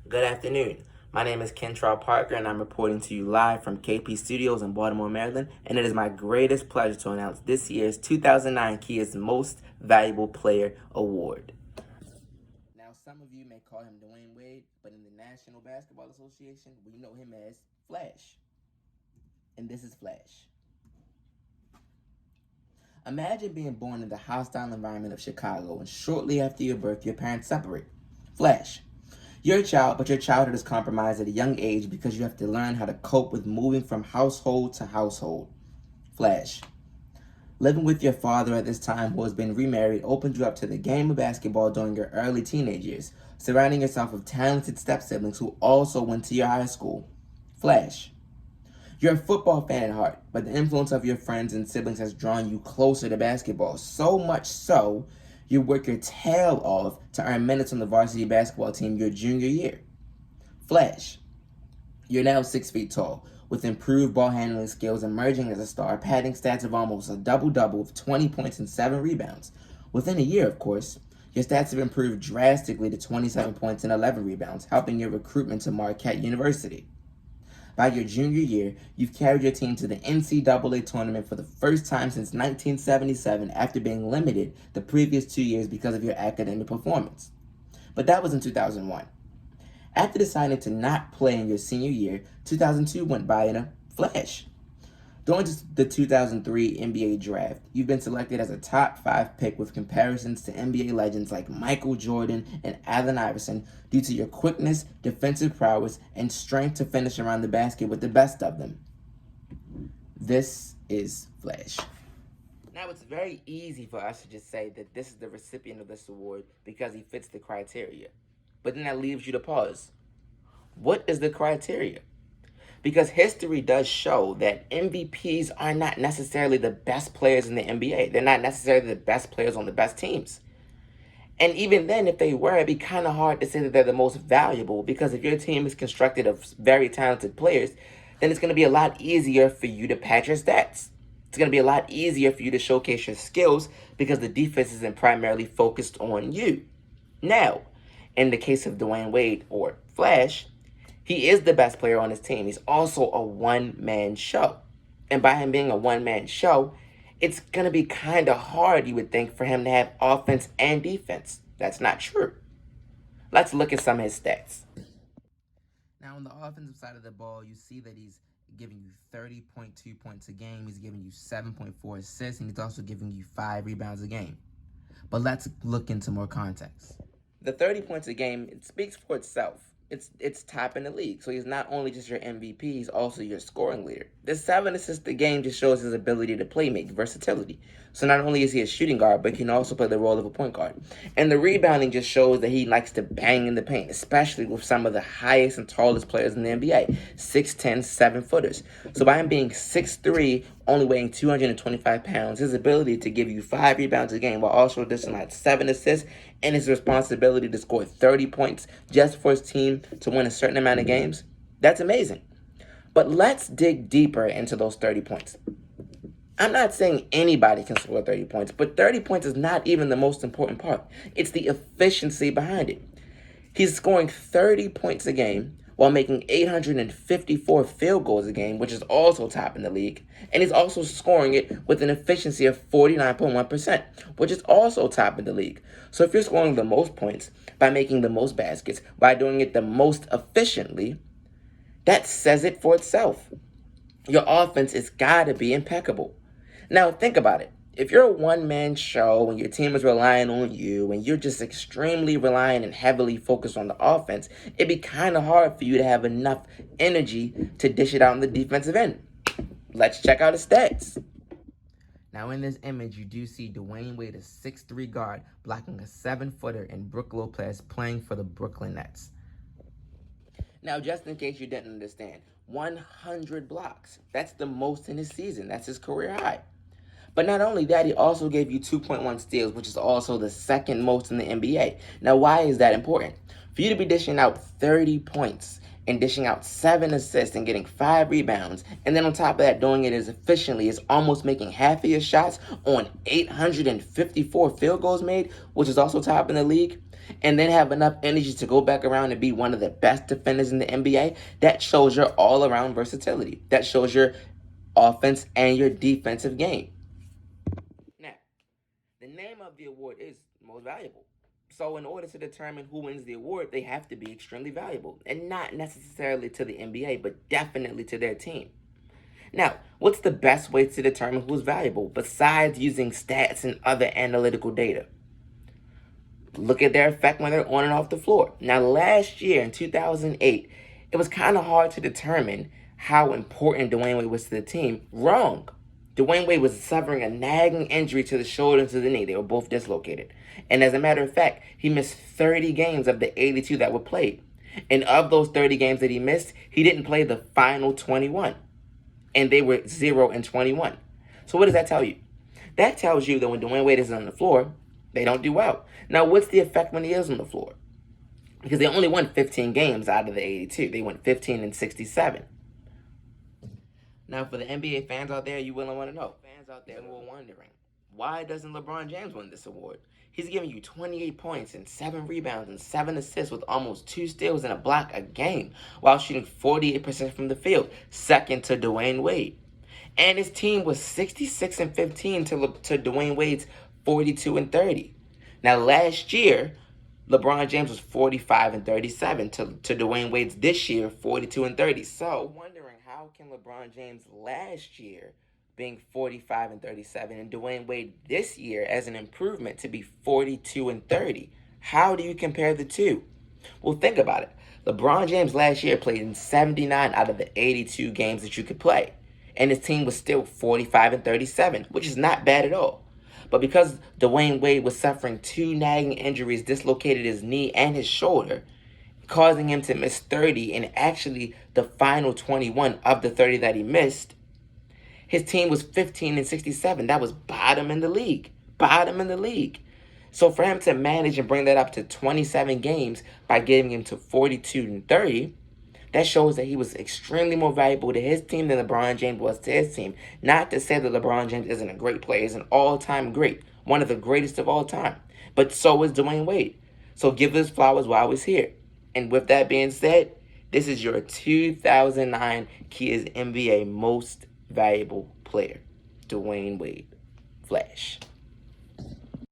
Good afternoon. My name is Kentrell Parker, and I'm reporting to you live from KP Studios in Baltimore, Maryland. And it is my greatest pleasure to announce this year's 2009 Kia's Most Valuable Player Award. Now, some of you may call him Dwayne Wade, but in the National Basketball Association, we know him as Flash. And this is Flash. Imagine being born in the hostile environment of Chicago, and shortly after your birth, your parents separate. Flash. You're a child, but your childhood is compromised at a young age because you have to learn how to cope with moving from household to household. Flash. Living with your father at this time, who has been remarried, opened you up to the game of basketball during your early teenage years, surrounding yourself with talented step-siblings who also went to your high school. Flash. You're a football fan at heart, but the influence of your friends and siblings has drawn you closer to basketball, so much so you work your tail off to earn minutes on the varsity basketball team your junior year. Flash. You're now 6 feet tall, with improved ball handling skills, emerging as a star, padding stats of almost a double-double with 20 points and 7 rebounds. Within a year, of course, your stats have improved drastically to 27 points and 11 rebounds, helping your recruitment to Marquette University. By your junior year, you've carried your team to the NCAA tournament for the first time since 1977 after being limited the previous 2 years because of your academic performance. But that was in 2001. After deciding to not play in your senior year, 2002 went by in a flash. During the 2003 NBA draft, you've been selected as a top 5 pick with comparisons to NBA legends like Michael Jordan and Allen Iverson due to your quickness, defensive prowess, and strength to finish around the basket with the best of them. This is Flash. Now, it's very easy for us to just say that this is the recipient of this award because he fits the criteria. But then that leaves you to pause. What is the criteria? Because history does show that MVPs are not necessarily the best players in the NBA. They're not necessarily the best players on the best teams. And even then, if they were, it'd be kind of hard to say that they're the most valuable, because if your team is constructed of very talented players, then it's going to be a lot easier for you to pad your stats. It's going to be a lot easier for you to showcase your skills because the defense isn't primarily focused on you. Now, in the case of Dwayne Wade or Flash, he is the best player on his team. He's also a one-man show. And by him being a one-man show, it's going to be kind of hard, you would think, for him to have offense and defense. That's not true. Let's look at some of his stats. Now, on the offensive side of the ball, you see that he's giving you 30.2 points a game. He's giving you 7.4 assists, and he's also giving you 5 rebounds a game. But let's look into more context. The 30 points a game, it speaks for itself. It's top in the league. So he's not only just your MVP, he's also your scoring leader. The 7 assists a game just shows his ability to play make, versatility. So not only is he a shooting guard, but he can also play the role of a point guard. And the rebounding just shows that he likes to bang in the paint, especially with some of the highest and tallest players in the NBA, 6'10", 7-footers. So by him being 6'3", only weighing 225 pounds, his ability to give you 5 rebounds a game while also dishing out 7 assists, and his responsibility to score 30 points just for his team to win a certain amount of games, that's amazing. But let's dig deeper into those 30 points. I'm not saying anybody can score 30 points, but 30 points is not even the most important part. It's the efficiency behind it. He's scoring 30 points a game while making 854 field goals a game, which is also top in the league. And he's also scoring it with an efficiency of 49.1%, which is also top in the league. So if you're scoring the most points by making the most baskets, by doing it the most efficiently, that says it for itself. Your offense has got to be impeccable. Now, think about it. If you're a one-man show and your team is relying on you and you're just extremely reliant and heavily focused on the offense, it'd be kind of hard for you to have enough energy to dish it out on the defensive end. Let's check out his stats. Now, in this image, you do see Dwayne Wade, a 6'3" guard, blocking a 7-footer, and Brook Lopez playing for the Brooklyn Nets. Now, just in case you didn't understand, 100 blocks. That's the most in his season. That's his career high. But not only that, he also gave you 2.1 steals, which is also the second most in the NBA. Now, why is that important? For you to be dishing out 30 points and dishing out 7 assists and getting 5 rebounds, and then on top of that, doing it as efficiently as almost making half of your shots on 854 field goals made, which is also top in the league, and then have enough energy to go back around and be one of the best defenders in the NBA, that shows your all-around versatility. That shows your offense and your defensive game. Now, the name of the award is most valuable. So in order to determine who wins the award, they have to be extremely valuable. And not necessarily to the NBA, but definitely to their team. Now, what's the best way to determine who's valuable besides using stats and other analytical data? Look at their effect when they're on and off the floor. Now, last year in 2008, it was kind of hard to determine how important Dwyane Wade was to the team. Wrong. Dwyane Wade was suffering a nagging injury to the shoulder and to the knee. They were both dislocated. And as a matter of fact, he missed 30 games of the 82 that were played. And of those 30 games that he missed, he didn't play the final 21. And they were 0-21. So what does that tell you? That tells you that when Dwyane Wade is on the floor, they don't do well. Now, what's the effect when he is on the floor? Because they only won 15 games out of the 82. They went 15-67. Now, for the NBA fans out there, you will want to know. Fans out there who are wondering, why doesn't LeBron James win this award? He's giving you 28 points and 7 rebounds and 7 assists with almost 2 steals and a block a game while shooting 48% from the field, second to Dwyane Wade. And his team was 66-15 to Dwyane Wade's 42-30. Now, last year, LeBron James was 45-37 to Dwyane Wade's this year 42-30. So, wondering how can LeBron James last year being 45-37 and Dwyane Wade this year as an improvement to be 42-30? How do you compare the two? Well, think about it. LeBron James last year played in 79 out of the 82 games that you could play, and his team was still 45-37, which is not bad at all. But because Dwyane Wade was suffering 2 nagging injuries, dislocated his knee and his shoulder, causing him to miss 30 and actually the final 21 of the 30 that he missed, his team was 15-67. That was bottom in the league. Bottom in the league. So for him to manage and bring that up to 27 games by getting him to 42-30, that shows that he was extremely more valuable to his team than LeBron James was to his team. Not to say that LeBron James isn't a great player. He's an all-time great. One of the greatest of all time. But so is Dwyane Wade. So give his flowers while he's here. And with that being said, this is your 2009 Kia's NBA Most Valuable Player, Dwyane Wade. Flash.